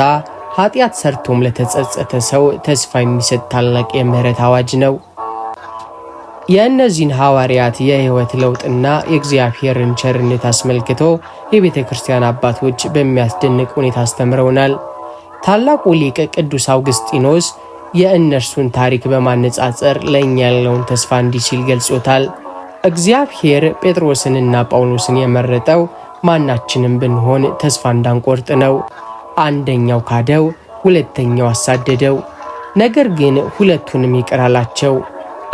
ኃጢአት ሰርቶም ለተጸጸተ ሰው ተስፋ የሚሰጥ ታላቅ የምህረት አዋጅ ነው። የእነዚህን ሐዋርያት የሕይወት ለውጥና የእግዚአብሔርን ቸርነት አስመልክቶ የቤተ ክርስቲያን አባቶች በሚያስደንቅ ሁኔታ አስተምረውናል። ታላቁ ሊቅ ቅዱስ አውግስጢኖስ የእነርሱን ታሪክ በማነጻጸር ለእኛ ያለውን ተስፋ እንዲህ ሲል ገልጾታል። እግዚአብሔር ጴጥሮስንና ጳውሎስን የመረጠው ማናችንም ብንሆን ተስፋ እንዳንቆርጥ ነው። አንደኛው ካደው፣ ሁለተኛው አሳደደው። ነገር ግን ሁለቱንም ይቅር አላቸው።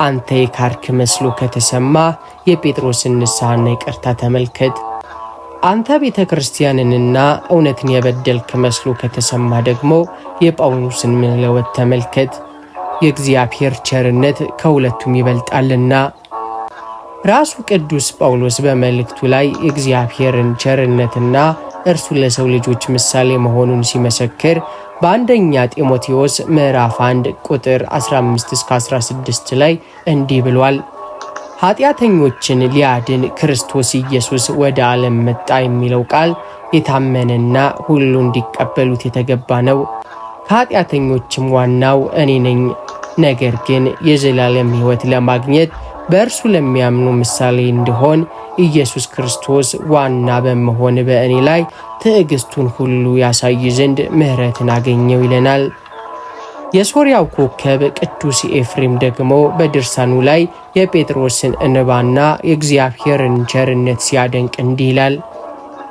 አንተ የካርክ መስሎ ከተሰማ የጴጥሮስን ንስሐና ይቅርታ ተመልከት። አንተ ቤተ ክርስቲያንንና እውነትን የበደልክ መስሎ ከተሰማ ደግሞ የጳውሎስን መለወጥ ተመልከት። የእግዚአብሔር ቸርነት ከሁለቱም ይበልጣልና። ራሱ ቅዱስ ጳውሎስ በመልእክቱ ላይ የእግዚአብሔርን ቸርነትና እርሱ ለሰው ልጆች ምሳሌ መሆኑን ሲመሰክር በአንደኛ ጢሞቴዎስ ምዕራፍ 1 ቁጥር 15-16 ላይ እንዲህ ብሏል። ኃጢአተኞችን ሊያድን ክርስቶስ ኢየሱስ ወደ ዓለም መጣ የሚለው ቃል የታመነና ሁሉ እንዲቀበሉት የተገባ ነው። ከኃጢአተኞችም ዋናው እኔ ነኝ። ነገር ግን የዘላለም ሕይወት ለማግኘት በእርሱ ለሚያምኑ ምሳሌ እንዲሆን ኢየሱስ ክርስቶስ ዋና በመሆን በእኔ ላይ ትዕግስቱን ሁሉ ያሳይ ዘንድ ምሕረትን አገኘው ይለናል። የሶርያው ኮከብ ቅዱስ ኤፍሬም ደግሞ በድርሳኑ ላይ የጴጥሮስን እንባና የእግዚአብሔርን ቸርነት ሲያደንቅ እንዲህ ይላል።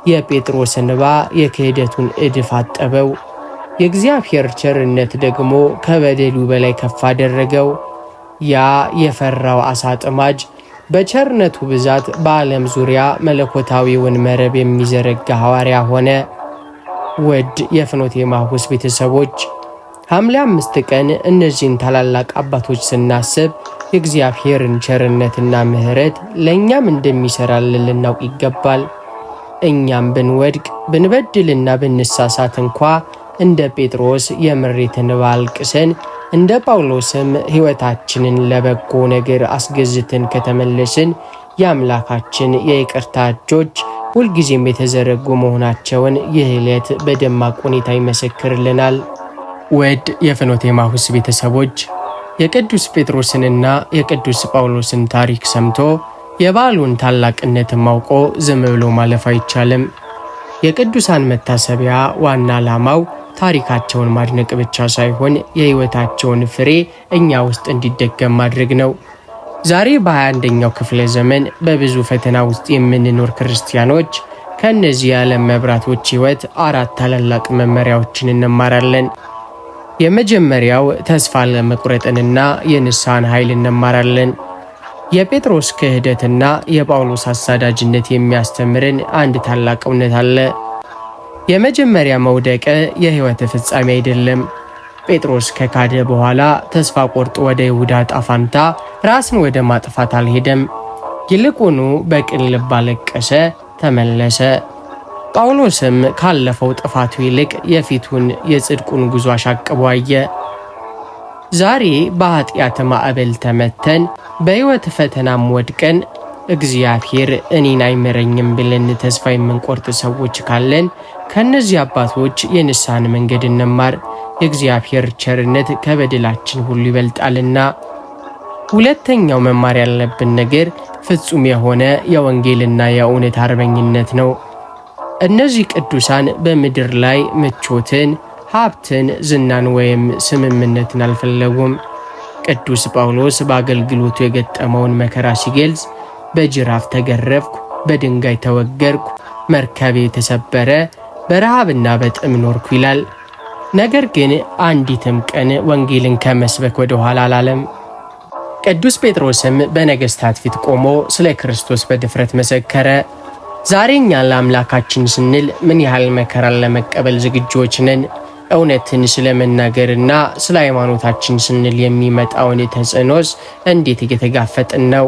የጴጥሮስ እንባ የክህደቱን እድፍ አጠበው፣ የእግዚአብሔር ቸርነት ደግሞ ከበደሉ በላይ ከፍ አደረገው። ያ የፈራው አሳ አጥማጅ በቸርነቱ ብዛት በዓለም ዙሪያ መለኮታዊውን መረብ የሚዘረጋ ሐዋርያ ሆነ። ውድ የፍኖተ ኤማሁስ ቤተሰቦች ሐምሌ 5 ቀን እነዚህን ታላላቅ አባቶች ስናስብ የእግዚአብሔርን ቸርነትና ምሕረት ለእኛም እንደሚሰራልን ልናውቅ ይገባል። እኛም ብንወድቅ ብንበድልና ብንሳሳት እንኳ እንደ ጴጥሮስ የምሬትን እንባ አልቅሰን እንደ ጳውሎስም ሕይወታችንን ለበጎ ነገር አስገዝተን ከተመለስን የአምላካችን የይቅርታ እጆች ሁልጊዜም የተዘረጉ መሆናቸውን ይህ ዕለት በደማቅ ሁኔታ ይመሰክርልናል። ውድ የፍኖተ ኤማሁስ ቤተሰቦች የቅዱስ ጴጥሮስንና የቅዱስ ጳውሎስን ታሪክ ሰምቶ የበዓሉን ታላቅነት ማውቆ ዝም ብሎ ማለፍ አይቻልም። የቅዱሳን መታሰቢያ ዋና ዓላማው ታሪካቸውን ማድነቅ ብቻ ሳይሆን የሕይወታቸውን ፍሬ እኛ ውስጥ እንዲደገም ማድረግ ነው። ዛሬ በ21ኛው ክፍለ ዘመን በብዙ ፈተና ውስጥ የምንኖር ክርስቲያኖች ከእነዚህ የዓለም መብራቶች ሕይወት 4 ታላላቅ መመሪያዎችን እንማራለን። የመጀመሪያው ተስፋ ለመቁረጥንና የንስሐን ኃይል እንማራለን። የጴጥሮስ ክህደትና የጳውሎስ አሳዳጅነት የሚያስተምርን አንድ ታላቅ እውነት አለ። የመጀመሪያ መውደቅ የሕይወት ፍጻሜ አይደለም። ጴጥሮስ ከካደ በኋላ ተስፋ ቆርጦ ወደ ይሁዳ ዕጣ ፈንታ ራስን ወደ ማጥፋት አልሄደም። ይልቁኑ በቅን ልብ አለቀሰ፣ ተመለሰ። ጳውሎስም ካለፈው ጥፋቱ ይልቅ የፊቱን የጽድቁን ጉዞ አሻቅቦ አየ። ዛሬ በኃጢአት ማዕበል ተመተን በሕይወት ፈተናም ወድቀን እግዚአብሔር እኔን አይምረኝም ብለን ተስፋ የምንቆርጥ ሰዎች ካለን ከእነዚህ አባቶች የንስሐን መንገድ እንማር። የእግዚአብሔር ቸርነት ከበደላችን ሁሉ ይበልጣልና። ሁለተኛው መማር ያለብን ነገር ፍጹም የሆነ የወንጌልና የእውነት አርበኝነት ነው። እነዚህ ቅዱሳን በምድር ላይ ምቾትን፣ ሀብትን፣ ዝናን ወይም ስምምነትን አልፈለጉም። ቅዱስ ጳውሎስ በአገልግሎቱ የገጠመውን መከራ ሲገልጽ በጅራፍ ተገረፍኩ፣ በድንጋይ ተወገርኩ፣ መርከቤ ተሰበረ፣ በረሃብና በጥም ኖርኩ ይላል። ነገር ግን አንዲትም ቀን ወንጌልን ከመስበክ ወደ ኋላ አላለም። ቅዱስ ጴጥሮስም በነገሥታት ፊት ቆሞ ስለ ክርስቶስ በድፍረት መሰከረ። ዛሬ እኛ ለአምላካችን ስንል ምን ያህል መከራን ለመቀበል ዝግጆች ነን? እውነትን ስለመናገርና ስለ ሃይማኖታችን ስንል የሚመጣውን ተጽዕኖስ እንዴት እየተጋፈጥን ነው?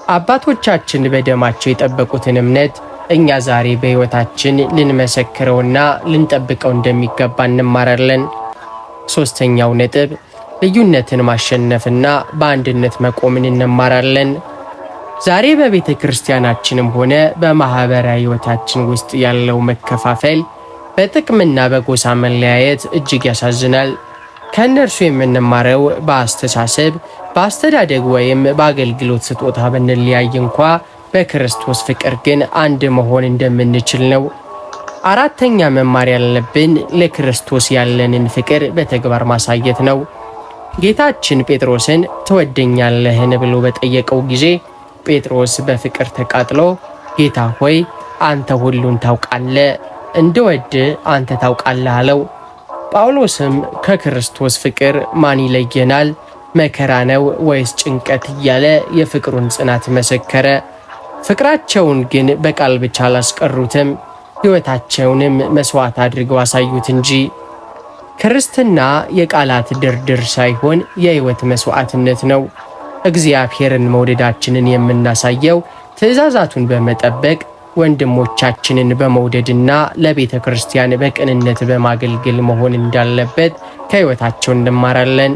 አባቶቻችን በደማቸው የጠበቁትን እምነት እኛ ዛሬ በሕይወታችን ልንመሰክረውና ልንጠብቀው እንደሚገባ እንማራለን። ሦስተኛው ነጥብ ልዩነትን ማሸነፍና በአንድነት መቆምን እንማራለን። ዛሬ በቤተ ክርስቲያናችንም ሆነ በማኅበራዊ ሕይወታችን ውስጥ ያለው መከፋፈል፣ በጥቅምና በጎሳ መለያየት እጅግ ያሳዝናል። ከእነርሱ የምንማረው በአስተሳሰብ፣ በአስተዳደግ ወይም በአገልግሎት ስጦታ ብንለያይ እንኳ በክርስቶስ ፍቅር ግን አንድ መሆን እንደምንችል ነው። አራተኛ መማር ያለብን ለክርስቶስ ያለንን ፍቅር በተግባር ማሳየት ነው። ጌታችን ጴጥሮስን ትወደኛለህን ብሎ በጠየቀው ጊዜ ጴጥሮስ በፍቅር ተቃጥሎ ጌታ ሆይ አንተ ሁሉን ታውቃለህ፣ እንድወድ አንተ ታውቃለህ አለው። ጳውሎስም ከክርስቶስ ፍቅር ማን ይለየናል? መከራ ነው ወይስ ጭንቀት? እያለ የፍቅሩን ጽናት መሰከረ። ፍቅራቸውን ግን በቃል ብቻ አላስቀሩትም፣ ሕይወታቸውንም መስዋዕት አድርገው አሳዩት እንጂ። ክርስትና የቃላት ድርድር ሳይሆን የሕይወት መስዋዕትነት ነው። እግዚአብሔርን መውደዳችንን የምናሳየው ትእዛዛቱን በመጠበቅ ወንድሞቻችንን በመውደድና ለቤተ ክርስቲያን በቅንነት በማገልገል መሆን እንዳለበት ከሕይወታቸው እንማራለን።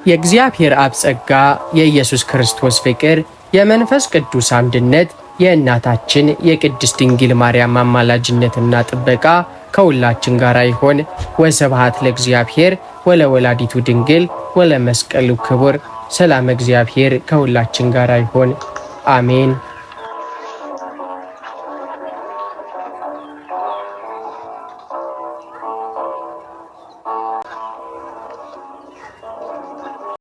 የእግዚአብሔር አብ ጸጋ፣ የኢየሱስ ክርስቶስ ፍቅር፣ የመንፈስ ቅዱስ አንድነት፣ የእናታችን የቅድስት ድንግል ማርያም አማላጅነትና ጥበቃ ከሁላችን ጋር ይሆን። ወስብሐት ለእግዚአብሔር ወለወላዲቱ ድንግል ወለመስቀሉ ክቡር። ሰላም እግዚአብሔር ከሁላችን ጋር ይሆን። አሜን።